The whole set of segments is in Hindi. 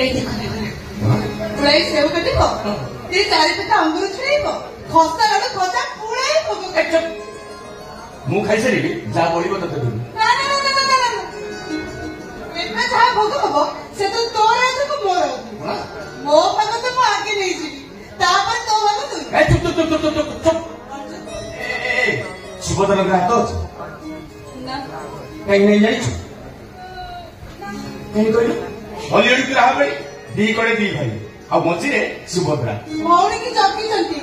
पुराई सेव कटिब ये चारि पेटा अंगुर छुड़ेब खसा गड़ खसा पुराई भोग काट मु खाई सारी जा बोलिबो तते देबी ना ना ना ना ना एटा जा भोग हबो से तो तोर आते को मोर मो भाग तो मु आगे नहीं जी तापर तो भाग तू ए चुप सुभद्रा का हाथ ना कहीं नहीं जाई छु कहीं कहली हलियडी की राह बड़ी दी कड़े दी भाई आ मझी रे सुभद्रा भौणी की चौकी चलती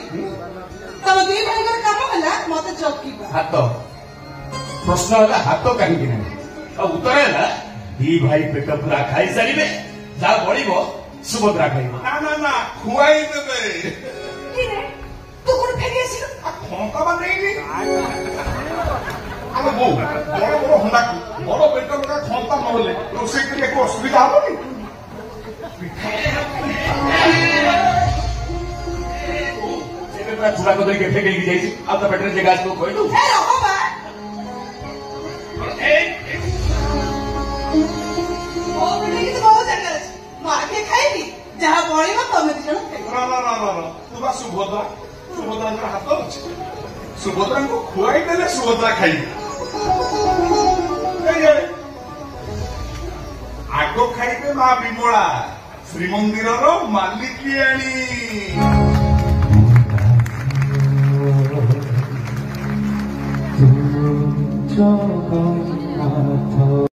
तब दी भाई का काम होला मते चौकी हाथ प्रश्न है हाथ कहीं ना और उत्तर है दी भाई पेट पूरा खाई सारे जा बढ़ो सुभद्रा खाइब ना ना ना खुआई देबे तू कोन फेंके आसी खंका बा नहीं आलो बो बड़ बड़ हंडा बड़ पेट लगा खंता नहले रोसे के को असुविधा होबनी चूड़ा को धरिक फेंक जाइए आ तो पेटर जगह को कह दू जहाँ बढ़ तमें दी जन ना ना ना ना तू बा सुभद्रा सुभद्रा हाथ अच्छे सुभद्रा को खुआई देले सुभद्रा खाई आग खाइबे माँ विमला श्रीमंदिर मालिकियाणी